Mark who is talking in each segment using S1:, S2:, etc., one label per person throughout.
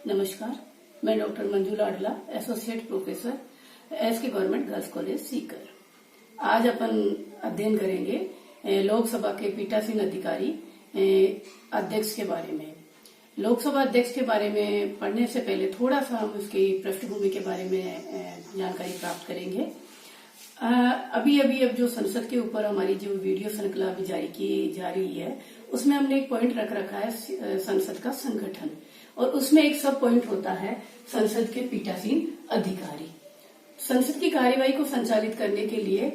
S1: नमस्कार, मैं doctor Manju Ladla, associate professor SK government girls college Sikar. आज अपन अध्ययन करेंगे लोकसभा के पीठासीन अधिकारी अध्यक्ष के बारे में। लोकसभा अध्यक्ष के बारे में पढ़ने से पहले थोड़ा सा हम उसकी पृष्ठभूमि के बारे में जानकारी प्राप्त करेंगे। अब जो संसद के ऊपर हमारी जो वीडियो श्रृंखला अभी जारी की जा रही है, उसमें हमने एक पॉइंट रख रखा है संसद का संगठन, और उसमें एक सब पॉइंट होता है संसद के पीठासीन अधिकारी। संसद की कार्यवाही को संचालित करने के लिए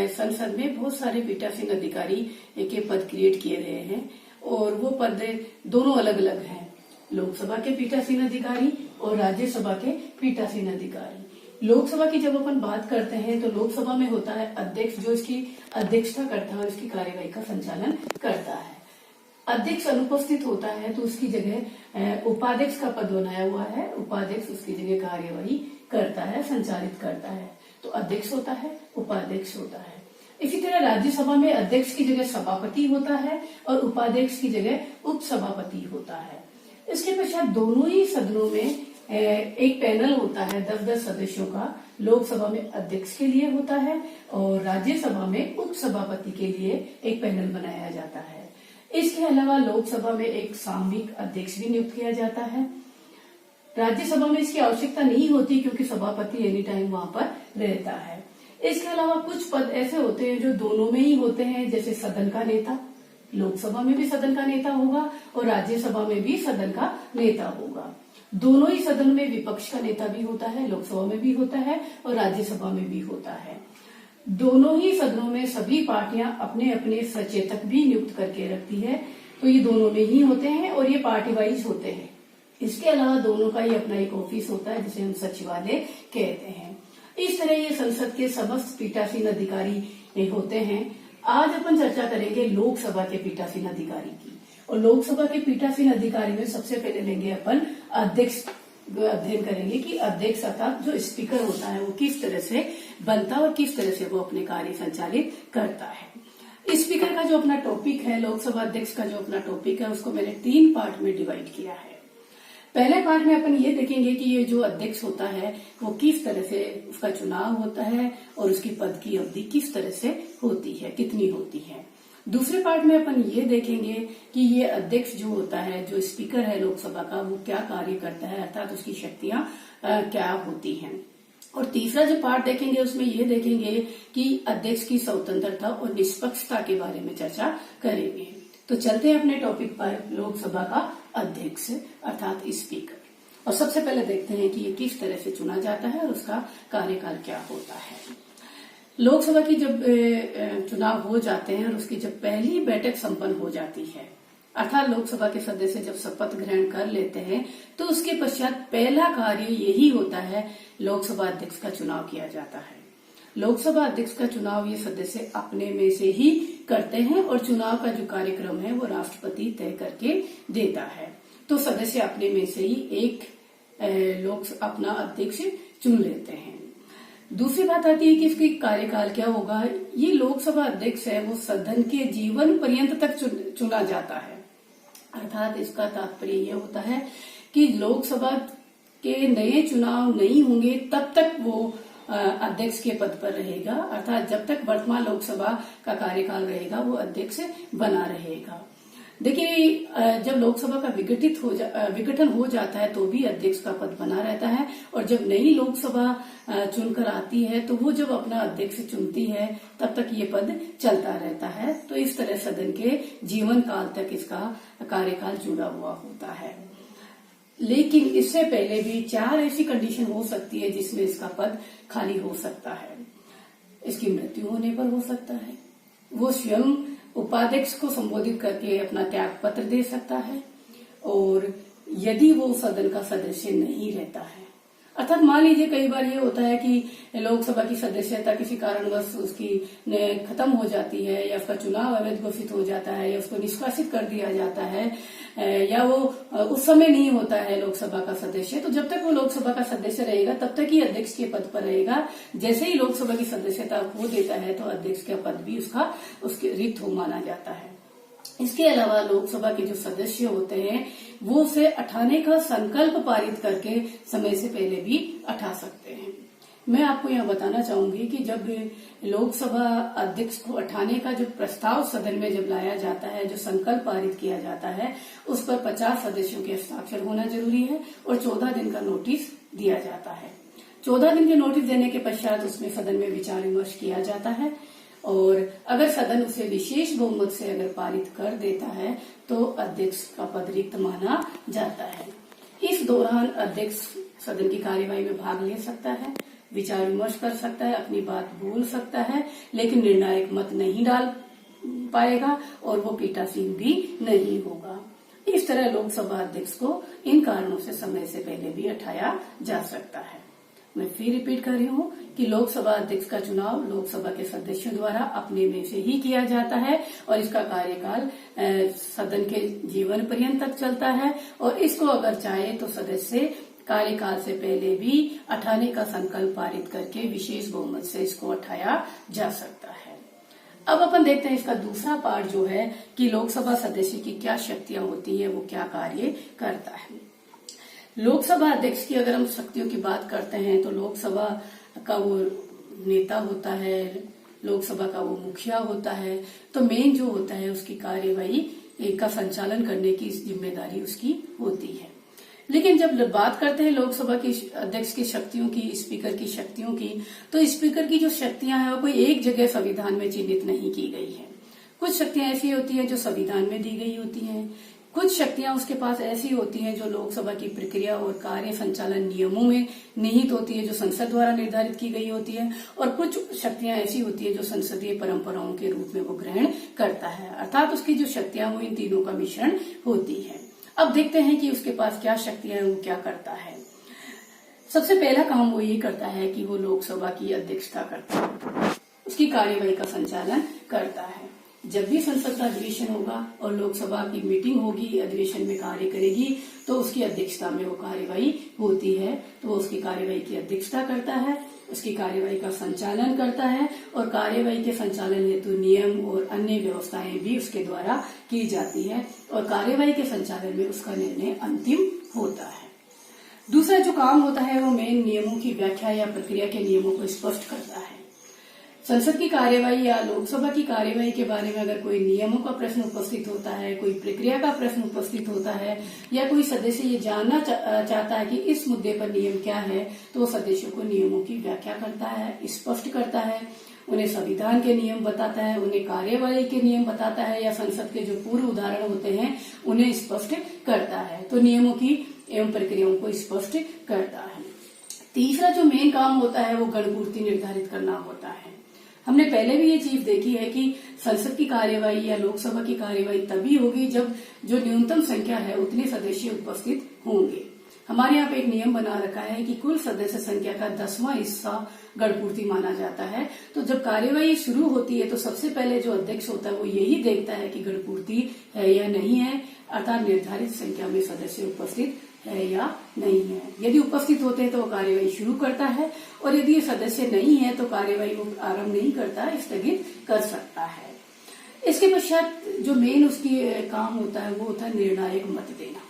S1: संसद में बहुत सारे पीठासीन अधिकारी के पद क्रिएट किए गए हैं, और वो पद दोनों अलग अलग हैं, लोकसभा के पीठासीन अधिकारी और राज्यसभा के पीठासीन अधिकारी। लोकसभा की जब अपन बात करते हैं तो लोकसभा में होता है अध्यक्ष, जो इसकी अध्यक्षता करता है और इसकी कार्यवाही का संचालन करता है। अध्यक्ष अनुपस्थित होता है तो उसकी जगह उपाध्यक्ष का पद बनाया हुआ है, उपाध्यक्ष उसकी जगह कार्यवाही करता है, संचालित करता है। तो अध्यक्ष होता है, उपाध्यक्ष होता है। इसी तरह राज्यसभा में अध्यक्ष की जगह सभापति होता है और उपाध्यक्ष की जगह उपसभापति होता है। इसके पश्चात दोनों ही सदनों में एक पैनल होता है 10-10 सदस्यों का। लोकसभा में अध्यक्ष के लिए होता है और राज्यसभा में उपसभापति के लिए एक पैनल बनाया जाता है। इसके अलावा लोकसभा में एक सामयिक अध्यक्ष भी नियुक्त किया जाता है। राज्यसभा में इसकी आवश्यकता नहीं होती क्योंकि सभापति एनी टाइम वहां पर रहता है। इसके अलावा कुछ पद ऐसे होते हैं जो दोनों में ही होते हैं, जैसे सदन का नेता। लोकसभा में भी सदन का नेता होगा और राज्यसभा में भी सदन का नेता होगा। दोनों ही सदन में विपक्ष का नेता भी होता है, लोकसभा में भी होता है और राज्यसभा में भी होता है। दोनों ही सदनों में सभी पार्टियां अपने अपने सचेतक भी नियुक्त करके रखती है, तो ये दोनों में ही होते हैं और ये पार्टी वाइज होते हैं। इसके अलावा दोनों का ही अपना एक ऑफिस होता है जिसे हम सचिवालय कहते हैं। इस तरह ये संसद के समस्त पीठासीन अधिकारी होते हैं। आज अपन चर्चा करेंगे लोकसभा के पीठासीन अधिकारी की, और लोकसभा के पीठासीन अधिकारी में सबसे पहले लेंगे अपन अध्यक्ष अध्ययन करेंगे कि अध्यक्ष अर्थात जो स्पीकर होता है वो किस तरह से बनता है और किस तरह से वो अपने कार्य संचालित करता है। स्पीकर का जो अपना टॉपिक है, लोकसभा अध्यक्ष का जो अपना टॉपिक है, उसको मैंने 3 पार्ट में डिवाइड किया है। पहले पार्ट में अपन ये देखेंगे कि ये जो अध्यक्ष होता है वो किस तरह से उसका चुनाव होता है और उसकी पद की अवधि किस तरह से होती है, कितनी होती है। दूसरे पार्ट में अपन ये देखेंगे कि ये अध्यक्ष जो होता है, जो स्पीकर है लोकसभा का, वो क्या कार्य करता है, अर्थात उसकी शक्तियां क्या होती हैं। और तीसरा जो पार्ट देखेंगे उसमें ये देखेंगे कि अध्यक्ष की स्वतंत्रता और निष्पक्षता के बारे में चर्चा करेंगे। तो चलते हैं अपने टॉपिक पर, लोकसभा का अध्यक्ष अर्थात स्पीकर। और सबसे पहले देखते हैं कि ये किस तरह से चुना जाता है और उसका कार्यकाल क्या होता है। लोकसभा की जब चुनाव हो जाते हैं और उसकी जब पहली बैठक संपन्न हो जाती है, अर्थात लोकसभा के सदस्य जब शपथ ग्रहण कर लेते हैं, तो उसके पश्चात पहला कार्य यही होता है, लोकसभा अध्यक्ष का चुनाव किया जाता है। लोकसभा अध्यक्ष का चुनाव ये सदस्य अपने में से ही करते हैं और चुनाव का जो कार्यक्रम है वो राष्ट्रपति तय करके देता है। तो सदस्य अपने में से ही एक अपना अध्यक्ष चुन लेते हैं। दूसरी बात आती है कि इसकी कार्यकाल क्या होगा। ये लोकसभा अध्यक्ष है वो सदन के जीवन पर्यंत तक चुना जाता है, अर्थात इसका तात्पर्य यह होता है कि लोकसभा के नए चुनाव नहीं होंगे तब तक वो अध्यक्ष के पद पर रहेगा, अर्थात जब तक वर्तमान लोकसभा का कार्यकाल रहेगा वो अध्यक्ष बना रहेगा। देखिए, जब लोकसभा का विघटन हो जाता है तो भी अध्यक्ष का पद बना रहता है, और जब नई लोकसभा चुनकर आती है तो वो जब अपना अध्यक्ष चुनती है तब तक ये पद चलता रहता है। तो इस तरह सदन के जीवन काल तक इसका कार्यकाल जुड़ा हुआ होता है। लेकिन इससे पहले भी 4 ऐसी कंडीशन हो सकती है जिसमें इसका पद खाली हो सकता है। इसकी मृत्यु होने पर हो सकता है, वो स्वयं उपाध्यक्ष को संबोधित करके अपना त्याग पत्र दे सकता है, और यदि वो सदन का सदस्य नहीं रहता है, अर्थात मान लीजिए कई बार ये होता है कि लोकसभा की सदस्यता किसी कारणवश उसकी खत्म हो जाती है, या उसका चुनाव अवैध घोषित हो जाता है, या उसको निष्कासित कर दिया जाता है, या वो उस समय नहीं होता है लोकसभा का सदस्य, तो जब तक वो लोकसभा का सदस्य रहेगा तब तक ही अध्यक्ष के पद पर रहेगा। जैसे ही लोकसभा की सदस्यता खो देता है तो अध्यक्ष का पद भी उसके रिक्त हो माना जाता है। इसके अलावा लोकसभा के जो सदस्य होते हैं वो उसे उठाने का संकल्प पारित करके समय से पहले भी उठा सकते हैं। मैं आपको यहाँ बताना चाहूंगी कि जब लोकसभा अध्यक्ष को उठाने का जो प्रस्ताव सदन में जब लाया जाता है, जो संकल्प पारित किया जाता है, उस पर 50 सदस्यों के हस्ताक्षर होना जरूरी है और 14 दिन का नोटिस दिया जाता है। 14 दिन के नोटिस देने के पश्चात उसमें सदन में विचार विमर्श किया जाता है और अगर सदन उसे विशेष बहुमत से अगर पारित कर देता है तो अध्यक्ष का पद रिक्त माना जाता है। इस दौरान अध्यक्ष सदन की कार्यवाही में भाग ले सकता है, विचार विमर्श कर सकता है, अपनी बात बोल सकता है, लेकिन निर्णायक मत नहीं डाल पाएगा और वो पीठासीन भी नहीं होगा। इस तरह लोकसभा अध्यक्ष को इन कारणों से समय से पहले भी उठाया जा सकता है। मैं फिर रिपीट कर रही हूँ कि लोकसभा अध्यक्ष का चुनाव लोकसभा के सदस्यों द्वारा अपने में से ही किया जाता है और इसका कार्यकाल सदन के जीवन पर्यंत तक चलता है और इसको अगर चाहे तो सदस्य कार्यकाल से पहले भी उठाने का संकल्प पारित करके विशेष बहुमत से इसको उठाया जा सकता है। अब अपन देखते हैं इसका दूसरा पार्ट जो है कि लोकसभा सदस्य की क्या शक्तियां होती है, वो क्या कार्य करता है। लोकसभा अध्यक्ष की अगर हम शक्तियों की बात करते हैं तो लोकसभा का वो नेता होता है, लोकसभा का वो मुखिया होता है, तो मेन जो होता है उसकी कार्यवाही का संचालन करने की जिम्मेदारी उसकी होती है। लेकिन जब बात करते हैं लोकसभा की अध्यक्ष की शक्तियों की, स्पीकर की शक्तियों की, तो स्पीकर की जो शक्तियां हैं वो कोई एक जगह संविधान में चिन्हित नहीं की गई है। कुछ शक्तियां ऐसी होती हैं जो संविधान में दी गई होती हैं, कुछ शक्तियां उसके पास ऐसी होती हैं जो लोकसभा की प्रक्रिया और कार्य संचालन नियमों में निहित होती है, जो संसद द्वारा निर्धारित की गई होती है, और कुछ शक्तियां ऐसी होती है जो संसदीय परंपराओं के रूप में वो ग्रहण करता है। अर्थात उसकी जो शक्तियां वो इन तीनों का मिश्रण होती है। अब देखते हैं कि उसके पास क्या शक्तियां हैं, वो क्या करता है। सबसे पहला काम वो ये करता है कि वो लोकसभा की अध्यक्षता करता है, उसकी कार्यवाही का संचालन करता है। जब भी संसद का अधिवेशन होगा और लोकसभा की मीटिंग होगी, अधिवेशन में कार्य करेगी, तो उसकी अध्यक्षता में वो कार्यवाही होती है, तो वो उसकी कार्यवाही की अध्यक्षता करता है, उसकी कार्यवाही का संचालन करता है और कार्यवाही के संचालन हेतु नियम और अन्य व्यवस्थाएं भी उसके द्वारा की जाती है और कार्यवाही के संचालन में उसका निर्णय अंतिम होता है। दूसरा जो काम होता है वो मेन नियमों की व्याख्या या प्रक्रिया के नियमों को स्पष्ट करता है। संसद की कार्यवाही या लोकसभा की कार्यवाही के बारे में अगर कोई नियमों का प्रश्न उपस्थित होता है, कोई प्रक्रिया का प्रश्न उपस्थित होता है या कोई सदस्य ये जानना चाहता है कि इस मुद्दे पर नियम क्या है, तो वो सदस्यों को नियमों की व्याख्या करता है, स्पष्ट करता है, उन्हें संविधान के नियम बताता है, उन्हें कार्यवाही के नियम बताता है या संसद के जो पूर्व उदाहरण होते हैं उन्हें स्पष्ट करता है। तो नियमों की एवं प्रक्रियाओं को स्पष्ट करता है। तीसरा जो मेन काम होता है वो गणपूर्ति निर्धारित करना होता है। हमने पहले भी ये चीज देखी है कि संसद की कार्यवाही या लोकसभा की कार्यवाही तभी होगी जब जो न्यूनतम संख्या है उतने सदस्य उपस्थित होंगे। हमारे यहाँ पे एक नियम बना रखा है कि कुल सदस्य संख्या का 10वां हिस्सा गणपूर्ति माना जाता है। तो जब कार्यवाही शुरू होती है तो सबसे पहले जो अध्यक्ष होता है वो यही देखता है कि गणपूर्ति है या नहीं है, अर्थात निर्धारित संख्या में सदस्य उपस्थित है या नहीं है। यदि उपस्थित होते हैं तो वो कार्यवाही शुरू करता है और यदि ये सदस्य नहीं है तो कार्यवाही वो आरंभ नहीं करता, स्थगित कर सकता है। इसके पश्चात जो मेन उसकी काम होता है वो होता है निर्णायक मत देना।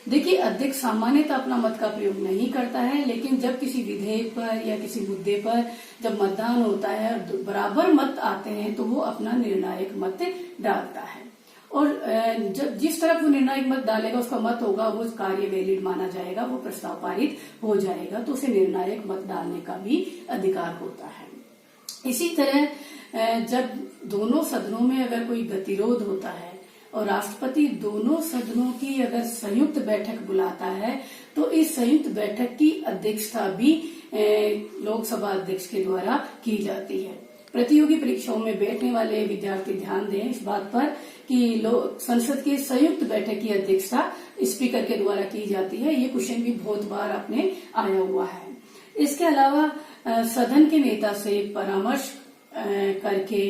S1: देखिए, अध्यक्ष सामान्यतः अपना मत का प्रयोग नहीं करता है, लेकिन जब किसी विधेयक पर या किसी मुद्दे पर जब मतदान होता है और बराबर मत आते हैं तो वो अपना निर्णायक मत डालता है और जब जिस तरफ वो निर्णायक मत डालेगा उसका मत होगा वो कार्य वैलिड माना जाएगा, वो प्रस्ताव पारित हो जाएगा, तो उसे निर्णायक मत डालने का भी अधिकार होता है। इसी तरह जब दोनों सदनों में अगर कोई गतिरोध होता है और राष्ट्रपति दोनों सदनों की अगर संयुक्त बैठक बुलाता है तो इस संयुक्त बैठक की अध्यक्षता भी लोकसभा अध्यक्ष के द्वारा की जाती है। प्रतियोगी परीक्षाओं में बैठने वाले विद्यार्थी ध्यान दें इस बात पर कि संसद की संयुक्त बैठक की अध्यक्षता स्पीकर के द्वारा की जाती है। ये क्वेश्चन भी बहुत बार अपने आया हुआ है। इसके अलावा सदन के नेता से परामर्श करके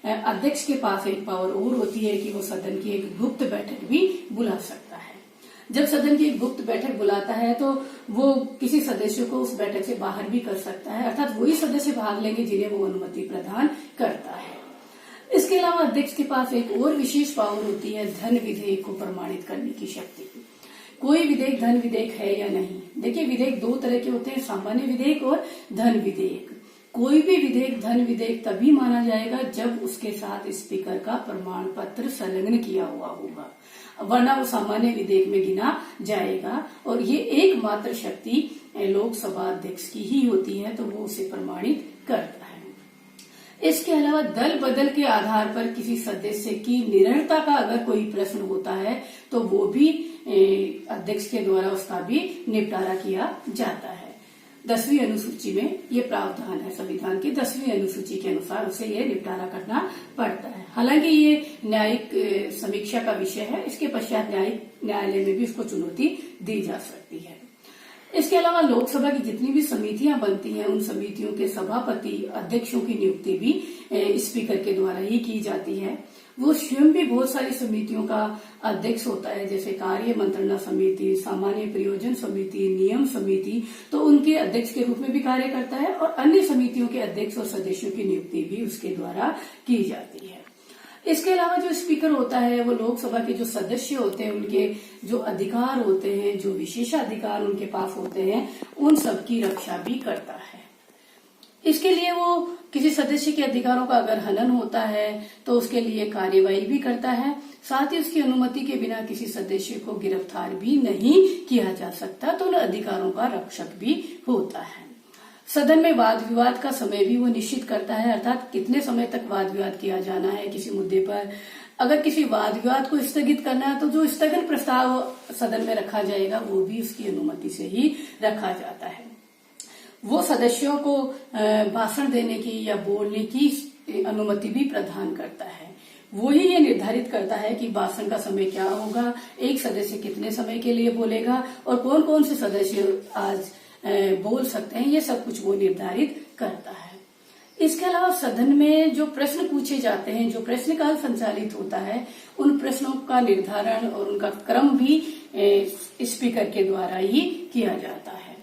S1: अध्यक्ष के पास एक पावर और होती है कि वो सदन की एक गुप्त बैठक भी बुला सकता है। जब सदन की एक गुप्त बैठक बुलाता है तो वो किसी सदस्य को उस बैठक से बाहर भी कर सकता है, अर्थात वही सदस्य भाग लेंगे जिन्हें वो अनुमति प्रदान करता है। इसके अलावा अध्यक्ष के पास एक और विशेष पावर होती है धन विधेयक को प्रमाणित करने की शक्ति। कोई विधेयक धन विधेयक है या नहीं। देखिए, विधेयक दो तरह के होते हैं, सामान्य विधेयक और धन विधेयक। कोई भी विधेयक धन विधेयक तभी माना जाएगा जब उसके साथ स्पीकर का प्रमाण पत्र संलग्न किया हुआ होगा, वरना वो सामान्य विधेयक में गिना जाएगा। और ये एकमात्र शक्ति लोकसभा अध्यक्ष की ही होती है, तो वो उसे प्रमाणित करता है। इसके अलावा दल बदल के आधार पर किसी सदस्य की निरर्थता का अगर कोई प्रश्न होता है तो वो भी अध्यक्ष के द्वारा उसका भी निपटारा किया जाता है। 10वीं अनुसूची में ये प्रावधान है, संविधान की 10वीं अनुसूची के अनुसार उसे ये निपटारा करना पड़ता है। हालांकि ये न्यायिक समीक्षा का विषय है, इसके पश्चात न्यायिक न्यायालय में भी इसको चुनौती दी जा सकती है। इसके अलावा लोकसभा की जितनी भी समितियां बनती हैं, उन समितियों के सभापति अध्यक्षों की नियुक्ति भी स्पीकर के द्वारा ही की जाती है। वो स्वयं भी बहुत सारी समितियों का अध्यक्ष होता है, जैसे कार्य मंत्रणा समिति, सामान्य प्रयोजन समिति, नियम समिति, तो उनके अध्यक्ष के रूप में भी कार्य करता है। और अन्य समितियों के अध्यक्ष और सदस्यों की नियुक्ति भी उसके द्वारा की जाती है। इसके अलावा जो स्पीकर होता है वो लोकसभा के जो सदस्य होते हैं उनके जो अधिकार होते हैं, जो विशेषाधिकार उनके पास होते हैं, उन सब की रक्षा भी करता है। इसके लिए वो किसी सदस्य के अधिकारों का अगर हनन होता है तो उसके लिए कार्यवाही भी करता है। साथ ही उसकी अनुमति के बिना किसी सदस्य को गिरफ्तार भी नहीं किया जा सकता, तो उन अधिकारों का रक्षक भी होता है। सदन में वाद विवाद का समय भी वो निश्चित करता है, अर्थात कितने समय तक वाद विवाद किया जाना है किसी मुद्दे पर। अगर किसी वाद विवाद को स्थगित करना है तो जो स्थगन प्रस्ताव सदन में रखा जाएगा वो भी उसकी अनुमति से ही रखा जाता है। वो सदस्यों को भाषण देने की या बोलने की अनुमति भी प्रदान करता है। वो ही ये निर्धारित करता है कि भाषण का समय क्या होगा, एक सदस्य कितने समय के लिए बोलेगा और कौन कौन से सदस्य आज बोल सकते हैं, ये सब कुछ वो निर्धारित करता है। इसके अलावा सदन में जो प्रश्न पूछे जाते हैं, जो प्रश्नकाल संचालित होता है, उन प्रश्नों का निर्धारण और उनका क्रम भी स्पीकर के द्वारा ही किया जाता है।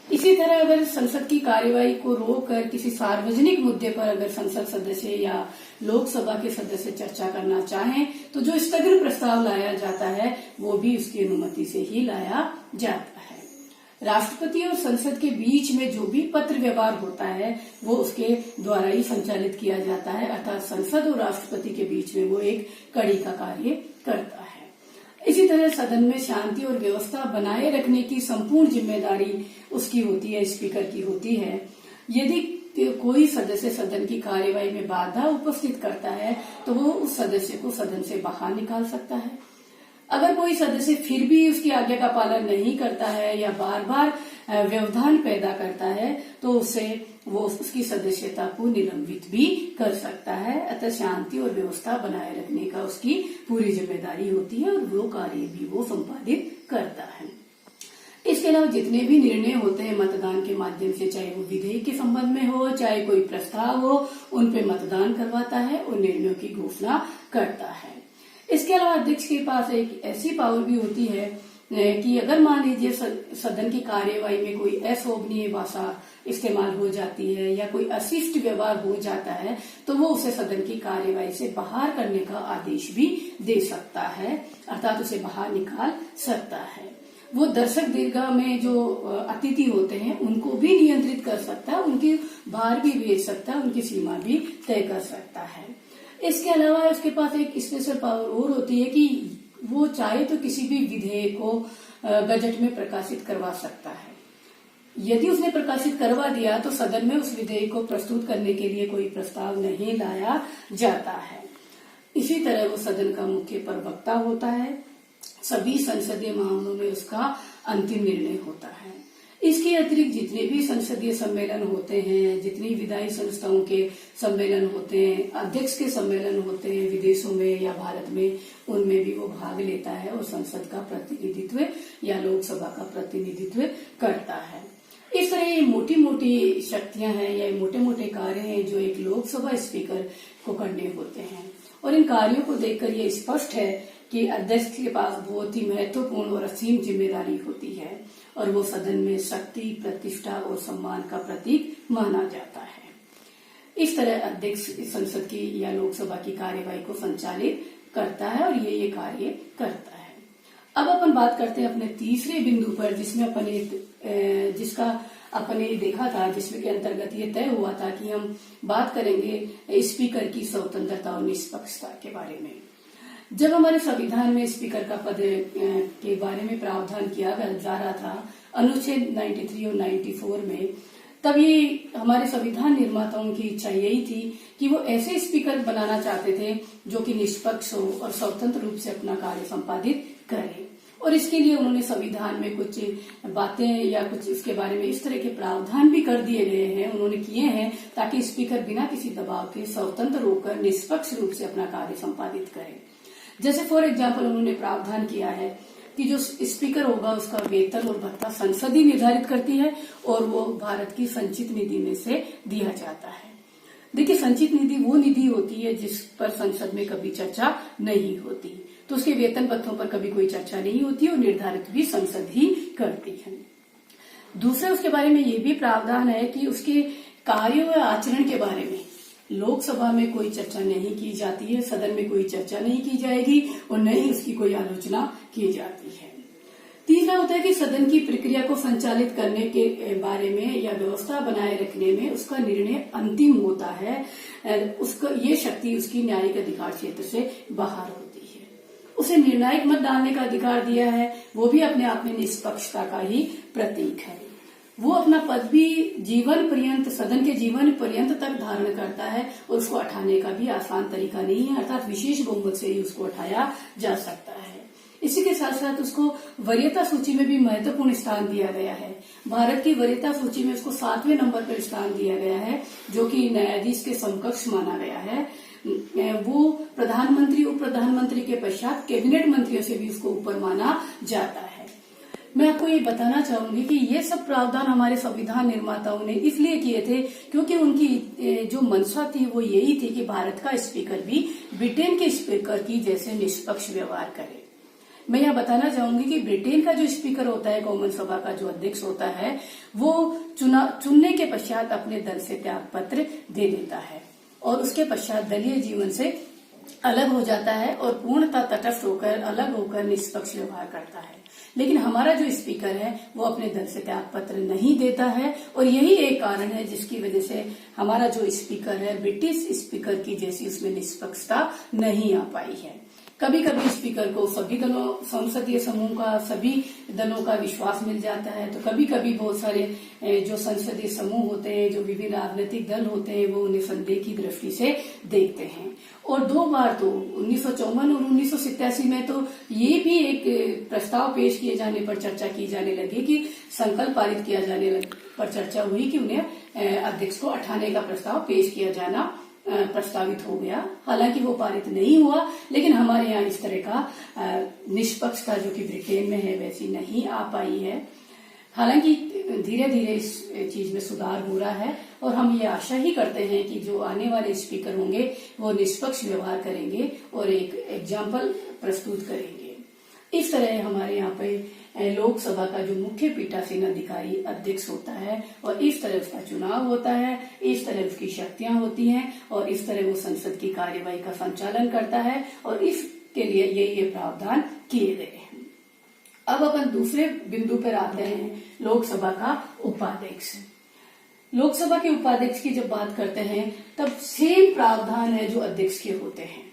S1: इसी तरह अगर संसद की कार्यवाही को रोककर किसी सार्वजनिक मुद्दे पर अगर संसद सदस्य या लोकसभा के सदस्य चर्चा करना चाहें तो जो स्थगन प्रस्ताव लाया जाता है वो भी उसकी अनुमति से ही लाया जाता है। राष्ट्रपति और संसद के बीच में जो भी पत्र व्यवहार होता है वो उसके द्वारा ही संचालित किया जाता है, अर्थात संसद और राष्ट्रपति के बीच में वो एक कड़ी का कार्य करता है। इसी तरह सदन में शांति और व्यवस्था बनाए रखने की संपूर्ण जिम्मेदारी उसकी होती है, स्पीकर की होती है। यदि कोई सदस्य सदन की कार्यवाही में बाधा उपस्थित करता है तो वो उस सदस्य को सदन से बाहर निकाल सकता है। अगर कोई सदस्य फिर भी उसकी आज्ञा का पालन नहीं करता है या बार बार व्यवधान पैदा करता है तो वो उसकी सदस्यता को निलंबित भी कर सकता है। अतः शांति और व्यवस्था बनाए रखने का उसकी पूरी जिम्मेदारी होती है और वो कार्य भी वो संपादित करता है। इसके अलावा जितने भी निर्णय होते हैं मतदान के माध्यम से, चाहे वो विधेयक के संबंध में हो, चाहे कोई प्रस्ताव हो, उन पे मतदान करवाता है और निर्णयों की घोषणा करता है। इसके अलावा अध्यक्ष के पास एक ऐसी पावर भी होती है कि अगर मान लीजिए सदन की कार्यवाही में कोई अशोभनीय भाषा इस्तेमाल हो जाती है या कोई अशिष्ट व्यवहार हो जाता है तो वो उसे सदन की कार्यवाही से बाहर करने का आदेश भी दे सकता है, अर्थात उसे बाहर निकाल सकता है। वो दर्शक दीर्घा में जो अतिथि होते हैं उनको भी नियंत्रित कर सकता है, उनकी बाहर भी भेज सकता है, उनकी सीमा भी तय कर सकता है। इसके अलावा उसके पास एक स्पेशल पावर और होती है कि वो चाहे तो किसी भी विधेयक को गजट में प्रकाशित करवा सकता है। यदि उसने प्रकाशित करवा दिया तो सदन में उस विधेयक को प्रस्तुत करने के लिए कोई प्रस्ताव नहीं लाया जाता है। इसी तरह वो सदन का मुख्य प्रवक्ता होता है। सभी संसदीय मामलों में उसका अंतिम निर्णय होता है। इसके अतिरिक्त जितने भी संसदीय सम्मेलन होते हैं, जितनी विधायी संस्थाओं के सम्मेलन होते हैं, अध्यक्ष के सम्मेलन होते हैं विदेशों में या भारत में, उनमें भी वो भाग लेता है और संसद का प्रतिनिधित्व या लोकसभा का प्रतिनिधित्व करता है। इस तरह ये मोटी मोटी शक्तियां हैं या मोटे मोटे कार्य हैं जो एक लोकसभा स्पीकर को करने होते हैं। और इन कार्यों को देखकर ये स्पष्ट है कि अध्यक्ष के पास बहुत ही महत्वपूर्ण और असीम जिम्मेदारी होती है और वो सदन में शक्ति, प्रतिष्ठा और सम्मान का प्रतीक माना जाता है। इस तरह अध्यक्ष संसद की या लोकसभा की कार्यवाही को संचालित करता है और ये कार्य करता है। अब अपन बात करते हैं अपने तीसरे बिंदु पर, जिसका अपने देखा था, जिसमें के अंतर्गत ये तय हुआ था कि हम बात करेंगे स्पीकर की स्वतंत्रता और निष्पक्षता के बारे में। जब हमारे संविधान में स्पीकर का पद के बारे में प्रावधान किया जा रहा था अनुच्छेद 93 और 94 में, तब ये हमारे संविधान निर्माताओं की इच्छा यही थी कि वो ऐसे स्पीकर बनाना चाहते थे जो कि निष्पक्ष हो और स्वतंत्र रूप से अपना कार्य संपादित करे। और इसके लिए उन्होंने संविधान में कुछ बातें या कुछ इसके बारे में इस तरह के प्रावधान भी कर दिए गए हैं, उन्होंने किए हैं, ताकि स्पीकर बिना किसी दबाव के स्वतंत्र होकर निष्पक्ष रूप से अपना कार्य संपादित करे। जैसे फॉर एग्जाम्पल उन्होंने प्रावधान किया है कि जो स्पीकर होगा उसका वेतन और भत्ता संसद ही निर्धारित करती है और वो भारत की संचित निधि में से दिया जाता है। देखिए, संचित निधि वो निधि होती है जिस पर संसद में कभी चर्चा नहीं होती, तो उसके वेतन भत्तों पर कभी कोई चर्चा नहीं होती और निर्धारित भी संसद ही करती है। दूसरे उसके बारे में ये भी प्रावधान है कि उसके कार्यों व आचरण के बारे में लोकसभा में कोई चर्चा नहीं की जाती है, सदन में कोई चर्चा नहीं की जाएगी और न ही उसकी कोई आलोचना की जाती है। तीसरा होता है कि सदन की प्रक्रिया को संचालित करने के बारे में या व्यवस्था बनाए रखने में उसका निर्णय अंतिम होता है। उसका ये शक्ति उसकी न्यायिक अधिकार क्षेत्र से बाहर होती है। उसे निर्णायक मत डालने का अधिकार दिया है, वो भी अपने आप में निष्पक्षता का ही प्रतीक है। वो अपना पद भी जीवन पर्यंत, सदन के जीवन पर्यंत तक धारण करता है और उसको हटाने का भी आसान तरीका नहीं है, अर्थात विशेष बहुमत से ही उसको हटाया जा सकता है। इसी के साथ साथ उसको वरीयता सूची में भी महत्वपूर्ण स्थान दिया गया है। भारत की वरीयता सूची में उसको 7वें नंबर पर स्थान दिया गया है, जो कि न्यायाधीश के समकक्ष माना गया है। वो प्रधानमंत्री, उप प्रधानमंत्री के पश्चात कैबिनेट मंत्रियों से भी उसको ऊपर माना जाता है। मैं आपको ये बताना चाहूंगी कि ये सब प्रावधान हमारे संविधान निर्माताओं ने इसलिए किए थे क्योंकि उनकी जो मंशा थी वो यही थी कि भारत का स्पीकर भी ब्रिटेन के स्पीकर की जैसे निष्पक्ष व्यवहार करे। मैं यहाँ बताना चाहूंगी कि ब्रिटेन का जो स्पीकर होता है, कॉमन सभा का जो अध्यक्ष होता है, वो चुनने के पश्चात अपने दल से त्याग पत्र दे देता है और उसके पश्चात दलीय जीवन से अलग हो जाता है और पूर्णतः तटस्थ होकर, अलग होकर निष्पक्ष व्यवहार करता है। लेकिन हमारा जो स्पीकर है वो अपने दल से त्याग पत्र नहीं देता है और यही एक कारण है जिसकी वजह से हमारा जो स्पीकर है ब्रिटिश स्पीकर की जैसी उसमें निष्पक्षता नहीं आ पाई है। कभी कभी स्पीकर को सभी दलों, संसदीय समूह का, सभी दलों का विश्वास मिल जाता है, तो कभी कभी बहुत सारे जो संसदीय समूह होते हैं, जो विभिन्न राजनीतिक दल होते हैं, वो उन्हें संदेह की दृष्टि से देखते हैं। और 2 बार तो 1954 और 1987 में तो ये भी एक प्रस्ताव पेश किए जाने पर चर्चा की जाने लगी कि संकल्प पारित किया जाने पर चर्चा हुई कि उन्हें अध्यक्ष को हटाने का प्रस्ताव पेश किया जाना प्रस्तावित हो गया। हालांकि वो पारित नहीं हुआ, लेकिन हमारे यहाँ इस तरह का निष्पक्षता जो कि ब्रिटेन में है वैसी नहीं आ पाई है। हालांकि धीरे धीरे इस चीज में सुधार हो रहा है और हम ये आशा ही करते हैं कि जो आने वाले स्पीकर होंगे वो निष्पक्ष व्यवहार करेंगे और एक एग्जाम्पल प्रस्तुत करेंगे। इस तरह हमारे यहाँ पे लोकसभा का जो मुख्य पीठासीन अधिकारी अध्यक्ष होता है और इस तरह उसका चुनाव होता है, इस तरह उसकी शक्तियां होती हैं और इस तरह वो संसद की कार्यवाही का संचालन करता है और इसके लिए ये प्रावधान किए गए हैं। अब अपन दूसरे बिंदु पर आते हैं, लोकसभा का उपाध्यक्ष। लोकसभा के उपाध्यक्ष की जब बात करते हैं तब सेम प्रावधान है जो अध्यक्ष के होते हैं,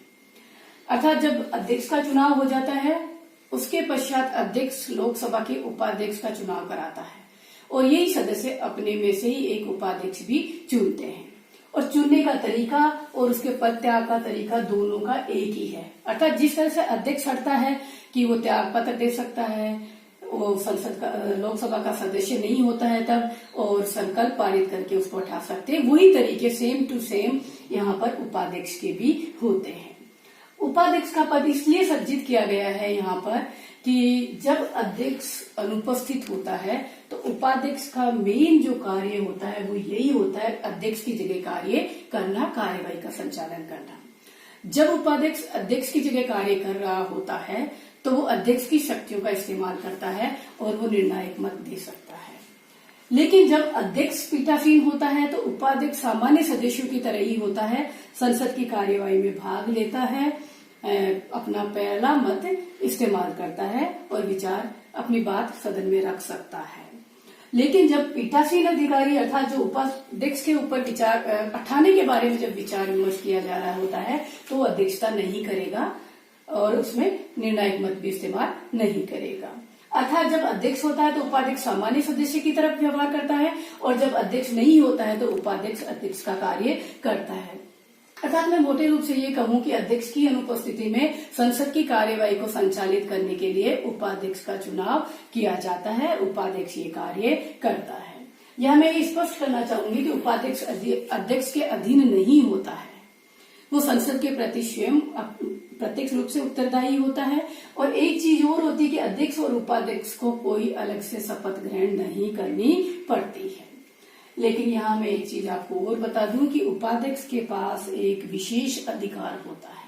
S1: अर्थात जब अध्यक्ष का चुनाव हो जाता है उसके पश्चात अध्यक्ष लोकसभा के उपाध्यक्ष का चुनाव कराता है और यही सदस्य अपने में से ही एक उपाध्यक्ष भी चुनते हैं और चुनने का तरीका और उसके पद त्याग का तरीका दोनों का एक ही है। अर्थात जिस तरह से अध्यक्ष हटता है कि वो त्याग पत्र दे सकता है, वो संसद का, लोकसभा का सदस्य नहीं होता है तब, और संकल्प पारित करके उसको हटा सकते हैं, वही तरीके सेम टू सेम यहाँ पर उपाध्यक्ष के भी होते हैं। उपाध्यक्ष का पद इसलिए सज्जित किया गया है यहाँ पर कि जब अध्यक्ष अनुपस्थित होता है तो उपाध्यक्ष का मेन जो कार्य होता है वो यही होता है अध्यक्ष की जगह कार्य करना, कार्यवाही का संचालन करना। जब उपाध्यक्ष अध्यक्ष की जगह कार्य कर रहा होता है तो वो अध्यक्ष की शक्तियों का इस्तेमाल करता है और वो निर्णायक मत दे सकता है। लेकिन जब अध्यक्ष पीठासीन होता है तो उपाध्यक्ष सामान्य सदस्यों की तरह ही होता है, संसद की कार्यवाही में भाग लेता है, अपना पहला मत इस्तेमाल करता है और विचार अपनी बात सदन में रख सकता है। लेकिन जब पीठासीन अधिकारी अर्थात जो उपाध्यक्ष के ऊपर विचार उठाने के बारे में जब विचार विमर्श किया जा रहा होता है तो वो अध्यक्षता नहीं करेगा और उसमें निर्णायक मत भी इस्तेमाल नहीं करेगा। अर्थात जब अध्यक्ष होता है तो उपाध्यक्ष सामान्य सदस्य की तरफ व्यवहार करता है और जब अध्यक्ष नहीं होता है तो उपाध्यक्ष अध्यक्ष का कार्य करता है। अर्थात मैं मोटे रूप से ये कहूं कि अध्यक्ष की अनुपस्थिति में संसद की कार्यवाही को संचालित करने के लिए उपाध्यक्ष का चुनाव किया जाता है। उपाध्यक्ष ये कार्य करता है। यह मैं स्पष्ट करना चाहूंगी कि उपाध्यक्ष अध्यक्ष के अधीन नहीं होता है, वो संसद के प्रति स्वयं प्रत्यक्ष रूप से उत्तरदायी होता है। और एक चीज और होती है कि अध्यक्ष और उपाध्यक्ष को कोई अलग से शपथ ग्रहण नहीं करनी पड़ती है। लेकिन यहाँ मैं एक चीज आपको और बता दूं कि उपाध्यक्ष के पास एक विशेष अधिकार होता है।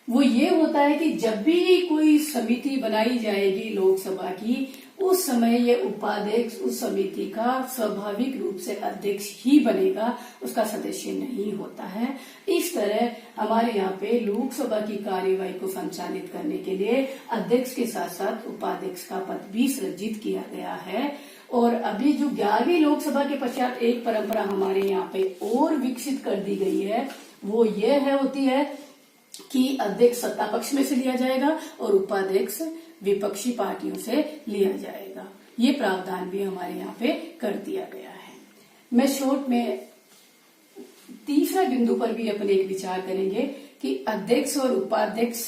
S1: वो ये होता है कि जब भी कोई समिति बनाई जाएगी लोकसभा की, उस समय ये उपाध्यक्ष उस समिति का स्वाभाविक रूप से अध्यक्ष ही बनेगा, उसका सदस्य नहीं होता है। इस तरह हमारे यहाँ पे लोकसभा की कार्यवाही को संचालित करने के लिए अध्यक्ष के साथ साथ उपाध्यक्ष का पद भी सृजित किया गया है। और अभी जो 11वीं लोकसभा के पश्चात एक परंपरा हमारे यहाँ पे और विकसित कर दी गई है, वो ये होती है कि अध्यक्ष सत्ता पक्ष में से लिया जाएगा और उपाध्यक्ष विपक्षी पार्टियों से लिया जाएगा। ये प्रावधान भी हमारे यहाँ पे कर दिया गया है। मैं शॉर्ट में तीसरा बिंदु पर भी अपने एक विचार करेंगे कि अध्यक्ष और उपाध्यक्ष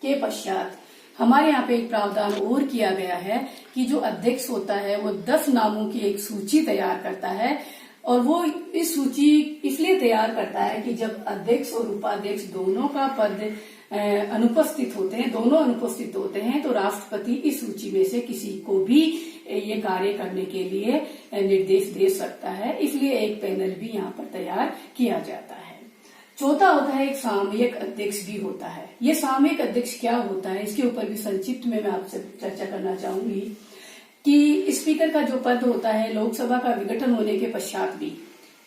S1: के पश्चात हमारे यहाँ पे एक प्रावधान और किया गया है कि जो अध्यक्ष होता है वो 10 नामों की एक सूची तैयार करता है। और वो इस सूची इसलिए तैयार करता है कि जब अध्यक्ष और उपाध्यक्ष दोनों का पद अनुपस्थित होते हैं तो राष्ट्रपति इस सूची में से किसी को भी ये कार्य करने के लिए निर्देश दे सकता है। इसलिए एक पैनल भी यहाँ पर तैयार किया जाता है। चौथा होता है एक सामयिक अध्यक्ष भी होता है। ये सामयिक अध्यक्ष क्या होता है, इसके ऊपर भी संक्षिप्त में मैं आपसे चर्चा करना चाहूंगी कि स्पीकर का जो पद होता है लोकसभा का विघटन होने के पश्चात भी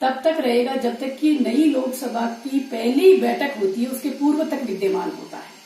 S1: तब तक रहेगा जब तक कि नई लोकसभा की पहली बैठक होती है उसके पूर्व तक विद्यमान होता है।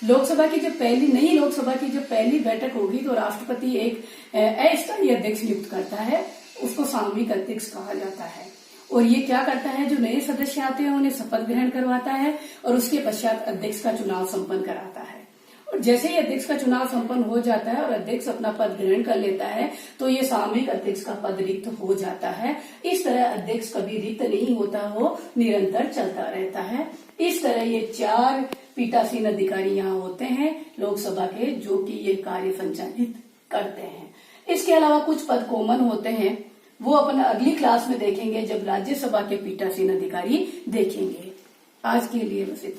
S1: लोकसभा की जब नई लोकसभा की जब पहली बैठक होगी तो राष्ट्रपति एक अस्थायी अध्यक्ष नियुक्त करता है, उसको सामयिक अध्यक्ष कहा जाता है। और ये क्या करता है, जो नए सदस्य आते हैं उन्हें शपथ ग्रहण करवाता है और उसके पश्चात अध्यक्ष का चुनाव संपन्न कराता है। और जैसे ही अध्यक्ष का चुनाव संपन्न हो जाता है और अध्यक्ष अपना पद ग्रहण कर लेता है तो ये सामयिक अध्यक्ष का पद रिक्त हो जाता है। इस तरह अध्यक्ष कभी रिक्त नहीं होता, वो निरंतर चलता रहता है। इस तरह ये 4 पीठासीन अधिकारी यहाँ होते हैं लोकसभा के, जो कि ये कार्य संचालित करते हैं। इसके अलावा कुछ पद कॉमन होते हैं, वो अपना अगली क्लास में देखेंगे जब राज्यसभा के पीठासीन अधिकारी देखेंगे। आज के लिए बस इतना।